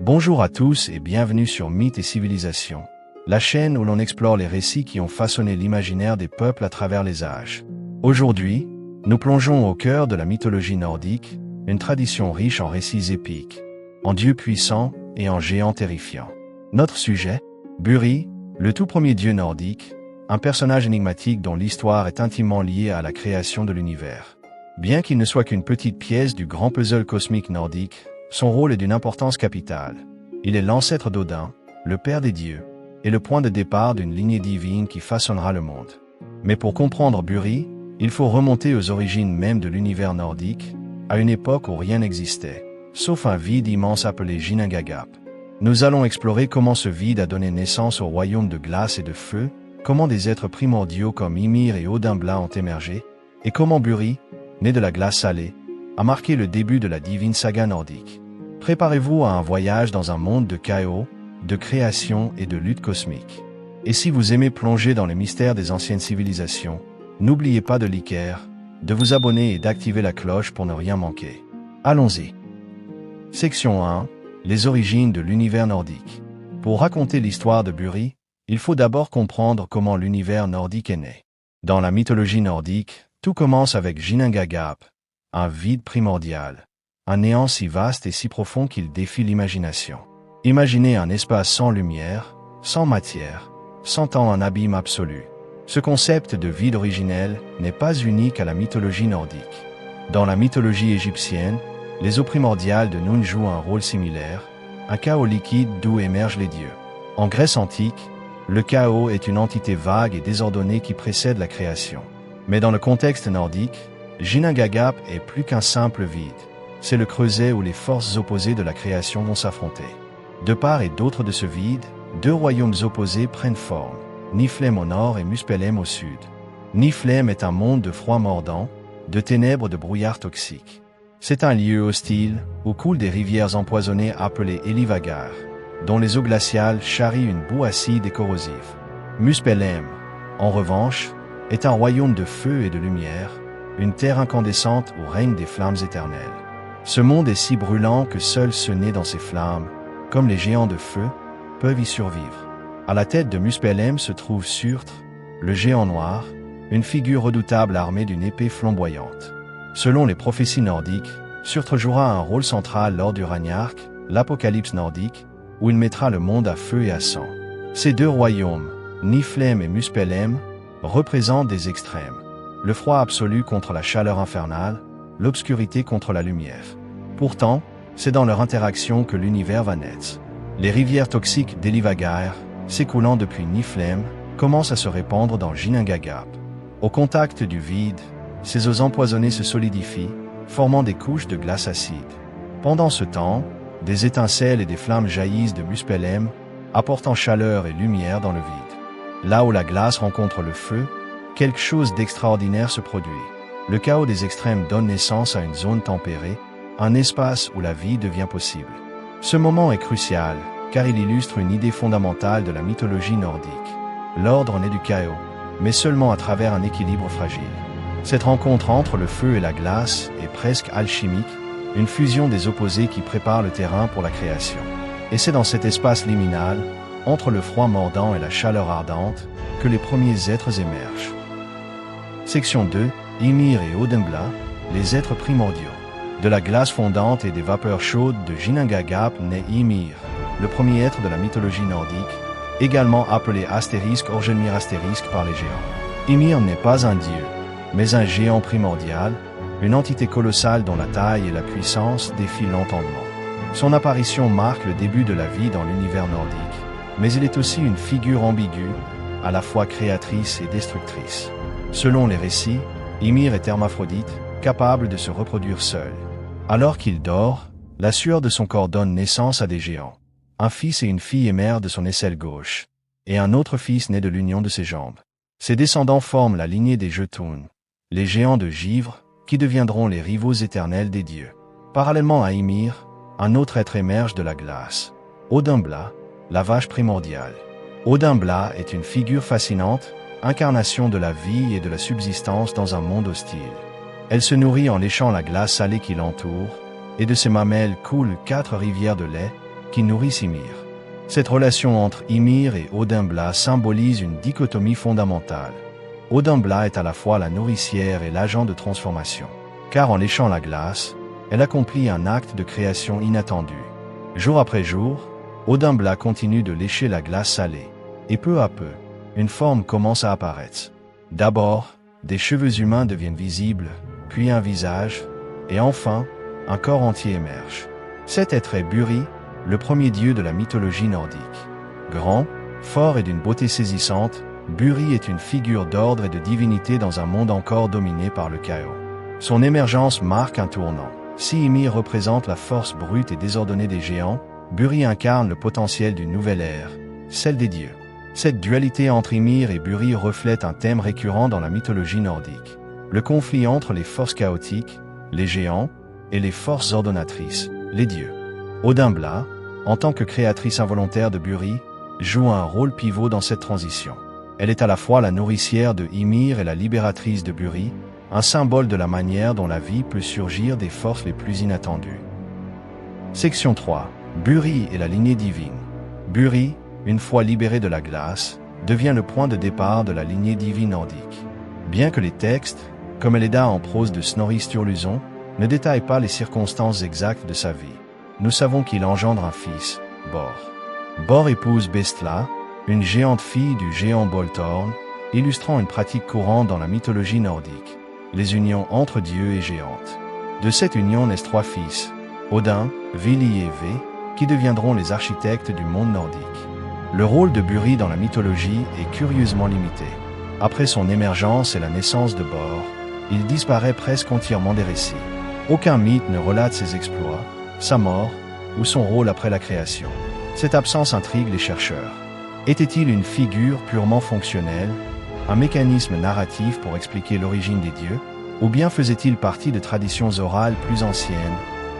Bonjour à tous et bienvenue sur Mythes et Civilisations, la chaîne où l'on explore les récits qui ont façonné l'imaginaire des peuples à travers les âges. Aujourd'hui, nous plongeons au cœur de la mythologie nordique, une tradition riche en récits épiques, en dieux puissants et en géants terrifiants. Notre sujet, Buri, le tout premier dieu nordique, un personnage énigmatique dont l'histoire est intimement liée à la création de l'univers. Bien qu'il ne soit qu'une petite pièce du grand puzzle cosmique nordique, son rôle est d'une importance capitale. Il est l'ancêtre d'Odin, le père des dieux, et le point de départ d'une lignée divine qui façonnera le monde. Mais pour comprendre Buri, il faut remonter aux origines même de l'univers nordique, à une époque où rien n'existait, sauf un vide immense appelé Ginnungagap. Nous allons explorer comment ce vide a donné naissance au royaume de glace et de feu, comment des êtres primordiaux comme Ymir et Odin ont émergé, et comment Buri, né de la glace salée, a marqué le début de la divine saga nordique. Préparez-vous à un voyage dans un monde de chaos, de création et de lutte cosmique. Et si vous aimez plonger dans les mystères des anciennes civilisations, n'oubliez pas de liker, de vous abonner et d'activer la cloche pour ne rien manquer. Allons-y. Section 1. Les origines de l'univers nordique. Pour raconter l'histoire de Buri, il faut d'abord comprendre comment l'univers nordique est né. Dans la mythologie nordique, tout commence avec Ginnungagap, un vide primordial, un néant si vaste et si profond qu'il défie l'imagination. Imaginez un espace sans lumière, sans matière, sans temps, un abîme absolu. Ce concept de vide originel n'est pas unique à la mythologie nordique. Dans la mythologie égyptienne, les eaux primordiales de Nun jouent un rôle similaire, un chaos liquide d'où émergent les dieux. En Grèce antique, le chaos est une entité vague et désordonnée qui précède la création. Mais dans le contexte nordique, Ginnungagap est plus qu'un simple vide. C'est le creuset où les forces opposées de la création vont s'affronter. De part et d'autre de ce vide, deux royaumes opposés prennent forme, Niflheim au nord et Muspelheim au sud. Niflheim est un monde de froid mordant, de ténèbres, de brouillard toxique. C'est un lieu hostile où coulent des rivières empoisonnées appelées Elivagar, dont les eaux glaciales charrient une boue acide et corrosive. Muspelheim, en revanche, est un royaume de feu et de lumière, une terre incandescente où règnent des flammes éternelles. Ce monde est si brûlant que seuls ceux nés dans ces flammes, comme les géants de feu, peuvent y survivre. À la tête de Muspelheim se trouve Surtr, le géant noir, une figure redoutable armée d'une épée flamboyante. Selon les prophéties nordiques, Surtr jouera un rôle central lors du Ragnarök, l'apocalypse nordique, où il mettra le monde à feu et à sang. Ces deux royaumes, Niflheim et Muspelheim, représentent des extrêmes. Le froid absolu contre la chaleur infernale, l'obscurité contre la lumière. Pourtant, c'est dans leur interaction que l'univers va naître. Les rivières toxiques d'Elivagar, s'écoulant depuis Niflheim, commencent à se répandre dans Ginnungagap. Au contact du vide, ces eaux empoisonnées se solidifient, formant des couches de glace acide. Pendant ce temps, des étincelles et des flammes jaillissent de Muspelheim, apportant chaleur et lumière dans le vide. Là où la glace rencontre le feu, quelque chose d'extraordinaire se produit. Le chaos des extrêmes donne naissance à une zone tempérée, un espace où la vie devient possible. Ce moment est crucial, car il illustre une idée fondamentale de la mythologie nordique. L'ordre naît du chaos, mais seulement à travers un équilibre fragile. Cette rencontre entre le feu et la glace est presque alchimique, une fusion des opposés qui prépare le terrain pour la création. Et c'est dans cet espace liminal, entre le froid mordant et la chaleur ardente, que les premiers êtres émergent. Section 2. Ymir et Odin, les êtres primordiaux. De la glace fondante et des vapeurs chaudes de Ginnungagap naît Ymir, le premier être de la mythologie nordique, également appelé Orgelmir par les géants. Ymir n'est pas un dieu, mais un géant primordial, une entité colossale dont la taille et la puissance défient l'entendement. Son apparition marque le début de la vie dans l'univers nordique, mais il est aussi une figure ambiguë, à la fois créatrice et destructrice. Selon les récits, Ymir est hermaphrodite, capable de se reproduire seul. Alors qu'il dort, la sueur de son corps donne naissance à des géants. Un fils et une fille émergent de son aisselle gauche, et un autre fils naît de l'union de ses jambes. Ses descendants forment la lignée des Jötunn, les géants de givre, qui deviendront les rivaux éternels des dieux. Parallèlement à Ymir, un autre être émerge de la glace, Odin, la vache primordiale. Odin est une figure fascinante, incarnation de la vie et de la subsistance dans un monde hostile. Elle se nourrit en léchant la glace salée qui l'entoure, et de ses mamelles coulent 4 rivières de lait, qui nourrissent Ymir. Cette relation entre Ymir et Odin-Bla symbolise une dichotomie fondamentale. Odin-Bla est à la fois la nourricière et l'agent de transformation. Car en léchant la glace, elle accomplit un acte de création inattendu. Jour après jour, Odin-Bla continue de lécher la glace salée. Et peu à peu, une forme commence à apparaître. D'abord, des cheveux humains deviennent visibles, puis un visage, et enfin, un corps entier émerge. Cet être est Buri, le premier dieu de la mythologie nordique. Grand, fort et d'une beauté saisissante, Buri est une figure d'ordre et de divinité dans un monde encore dominé par le chaos. Son émergence marque un tournant. Si Ymir représente la force brute et désordonnée des géants, Buri incarne le potentiel d'une nouvelle ère, celle des dieux. Cette dualité entre Ymir et Buri reflète un thème récurrent dans la mythologie nordique. Le conflit entre les forces chaotiques, les géants, et les forces ordonnatrices, les dieux. Odin-Bla, en tant que créatrice involontaire de Buri, joue un rôle pivot dans cette transition. Elle est à la fois la nourricière de Ymir et la libératrice de Buri, un symbole de la manière dont la vie peut surgir des forces les plus inattendues. Section 3. Buri et la lignée divine. Buri, une fois libéré de la glace, devient le point de départ de la lignée divine nordique. Bien que les textes, comme l'Edda en prose de Snorri Sturluson, ne détaillent pas les circonstances exactes de sa vie, nous savons qu'il engendre un fils, Bor. Bor épouse Bestla, une géante fille du géant Boltorn, illustrant une pratique courante dans la mythologie nordique, les unions entre dieux et géantes. De cette union naissent 3 fils, Odin, Vili et Ve, qui deviendront les architectes du monde nordique. Le rôle de Buri dans la mythologie est curieusement limité. Après son émergence et la naissance de Bor, il disparaît presque entièrement des récits. Aucun mythe ne relate ses exploits, sa mort ou son rôle après la création. Cette absence intrigue les chercheurs. Était-il une figure purement fonctionnelle, un mécanisme narratif pour expliquer l'origine des dieux, ou bien faisait-il partie de traditions orales plus anciennes,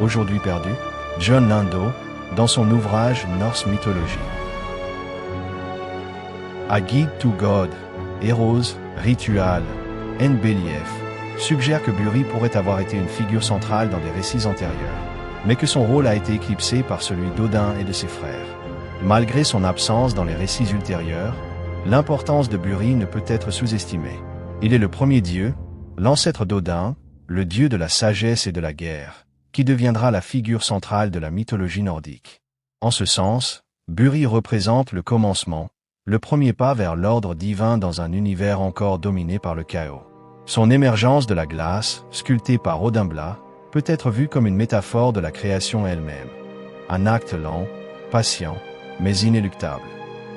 aujourd'hui perdues? John Lando, dans son ouvrage Norse Mythology. A Guide to God, Heroes, Ritual, and Belief, suggère que Buri pourrait avoir été une figure centrale dans des récits antérieurs, mais que son rôle a été éclipsé par celui d'Odin et de ses frères. Malgré son absence dans les récits ultérieurs, l'importance de Buri ne peut être sous-estimée. Il est le premier dieu, l'ancêtre d'Odin, le dieu de la sagesse et de la guerre, qui deviendra la figure centrale de la mythologie nordique. En ce sens, Buri représente le commencement, le premier pas vers l'ordre divin dans un univers encore dominé par le chaos. Son émergence de la glace, sculptée par Odin-Bla, peut être vue comme une métaphore de la création elle-même. Un acte lent, patient, mais inéluctable.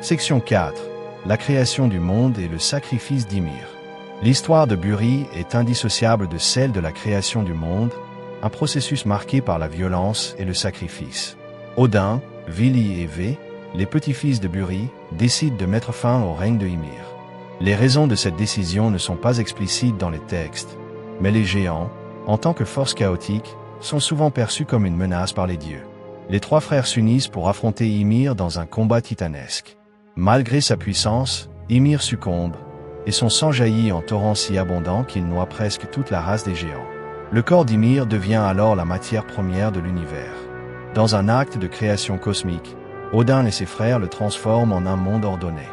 Section 4. La création du monde et le sacrifice d'Ymir. L'histoire de Buri est indissociable de celle de la création du monde, un processus marqué par la violence et le sacrifice. Odin, Vili et Ve, les petits-fils de Buri, décident de mettre fin au règne de Ymir. Les raisons de cette décision ne sont pas explicites dans les textes, mais les géants, en tant que force chaotique, sont souvent perçus comme une menace par les dieux. Les 3 frères s'unissent pour affronter Ymir dans un combat titanesque. Malgré sa puissance, Ymir succombe, et son sang jaillit en torrent si abondant qu'il noie presque toute la race des géants. Le corps d'Ymir devient alors la matière première de l'univers. Dans un acte de création cosmique, Odin et ses frères le transforment en un monde ordonné.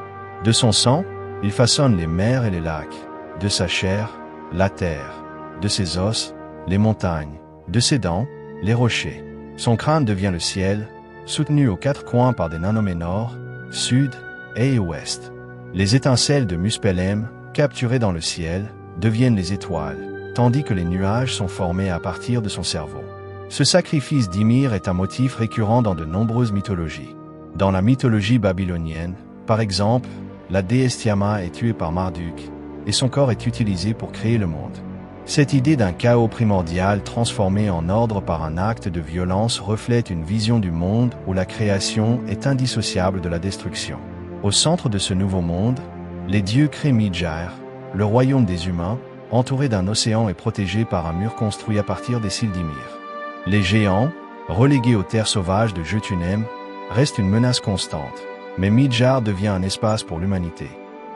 De son sang, il façonne les mers et les lacs, de sa chair, la terre, de ses os, les montagnes, de ses dents, les rochers. Son crâne devient le ciel, soutenu aux 4 coins par des nains nommés nord, sud et ouest. Les étincelles de Muspelheim, capturées dans le ciel, deviennent les étoiles, tandis que les nuages sont formés à partir de son cerveau. Ce sacrifice d'Ymir est un motif récurrent dans de nombreuses mythologies. Dans la mythologie babylonienne, par exemple, la déesse Tiamat est tuée par Marduk, et son corps est utilisé pour créer le monde. Cette idée d'un chaos primordial transformé en ordre par un acte de violence reflète une vision du monde où la création est indissociable de la destruction. Au centre de ce nouveau monde, les dieux créent Midgard, le royaume des humains, entouré d'un océan et protégé par un mur construit à partir des cils d'Ymir. Les géants, relégués aux terres sauvages de Jotunheim, restent une menace constante, mais Midgard devient un espace pour l'humanité,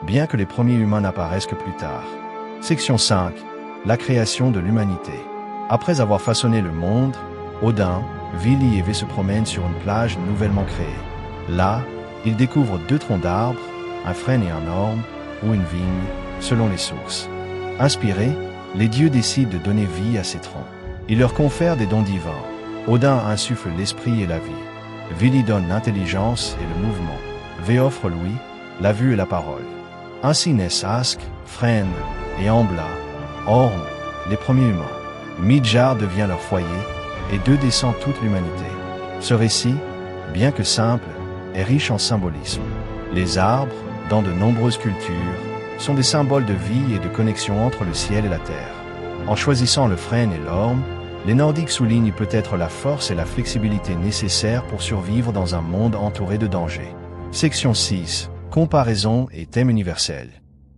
bien que les premiers humains n'apparaissent que plus tard. Section 5. La création de l'humanité. Après avoir façonné le monde, Odin, Vili et V se promènent sur une plage nouvellement créée. Là, ils découvrent 2 troncs d'arbres, un frêne et un orme, ou une vigne, selon les sources. Inspirés, les dieux décident de donner vie à ces troncs. Ils leur confèrent des dons divins. Odin insuffle l'esprit et la vie. Vili donne l'intelligence et le mouvement. V offre l'ouïe, la vue et la parole. Ainsi naissent Ask, Frêne et Ambla, Orm, les premiers humains. Midgard devient leur foyer, et d'eux descend toute l'humanité. Ce récit, bien que simple, est riche en symbolisme. Les arbres, dans de nombreuses cultures, sont des symboles de vie et de connexion entre le ciel et la terre. En choisissant le frêne et l'orme, les Nordiques soulignent peut-être la force et la flexibilité nécessaires pour survivre dans un monde entouré de dangers. Section 6. Comparaison et thème universel.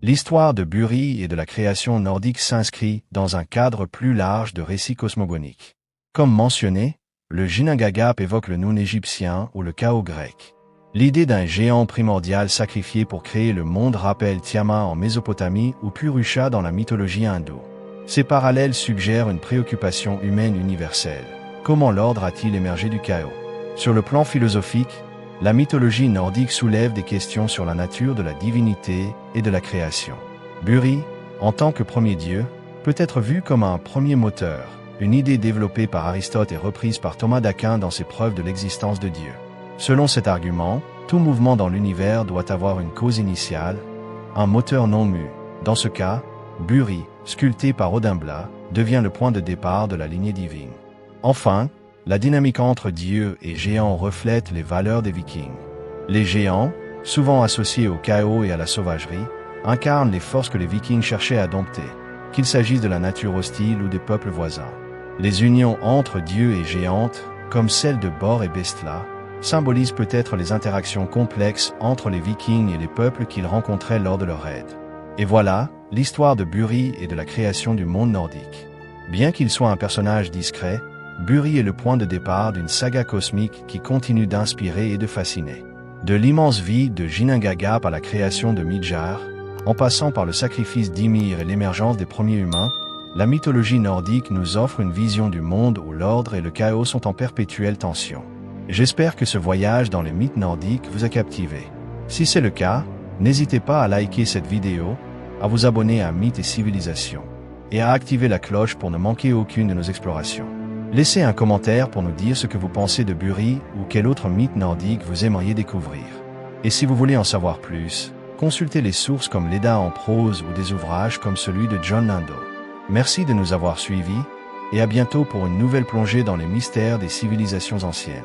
L'histoire de Buri et de la création nordique s'inscrit dans un cadre plus large de récits cosmogoniques. Comme mentionné, le Ginnungagap évoque le Noun égyptien ou le chaos grec. L'idée d'un géant primordial sacrifié pour créer le monde rappelle Tiamat en Mésopotamie ou Purusha dans la mythologie hindoue. Ces parallèles suggèrent une préoccupation humaine universelle. Comment l'ordre a-t-il émergé du chaos? Sur le plan philosophique, la mythologie nordique soulève des questions sur la nature de la divinité et de la création. Buri, en tant que premier dieu, peut être vu comme un premier moteur, une idée développée par Aristote et reprise par Thomas d'Aquin dans ses preuves de l'existence de Dieu. Selon cet argument, tout mouvement dans l'univers doit avoir une cause initiale, un moteur non mu. Dans ce cas, Buri, sculpté par Odinbla, devient le point de départ de la lignée divine. Enfin, la dynamique entre dieux et géants reflète les valeurs des Vikings. Les géants, souvent associés au chaos et à la sauvagerie, incarnent les forces que les Vikings cherchaient à dompter, qu'il s'agisse de la nature hostile ou des peuples voisins. Les unions entre dieux et géantes, comme celle de Bor et Bestla, symbolisent peut-être les interactions complexes entre les Vikings et les peuples qu'ils rencontraient lors de leur raid. Et voilà, l'histoire de Buri et de la création du monde nordique. Bien qu'il soit un personnage discret, Buri est le point de départ d'une saga cosmique qui continue d'inspirer et de fasciner. De l'immense vie de Ginnungagap à la création de Midgard, en passant par le sacrifice d'Ymir et l'émergence des premiers humains, la mythologie nordique nous offre une vision du monde où l'ordre et le chaos sont en perpétuelle tension. J'espère que ce voyage dans les mythes nordiques vous a captivé. Si c'est le cas, n'hésitez pas à liker cette vidéo, à vous abonner à Mythes et Civilisations, et à activer la cloche pour ne manquer aucune de nos explorations. Laissez un commentaire pour nous dire ce que vous pensez de Buri ou quel autre mythe nordique vous aimeriez découvrir. Et si vous voulez en savoir plus, consultez les sources comme l'Edda en prose ou des ouvrages comme celui de John Nando. Merci de nous avoir suivis, et à bientôt pour une nouvelle plongée dans les mystères des civilisations anciennes.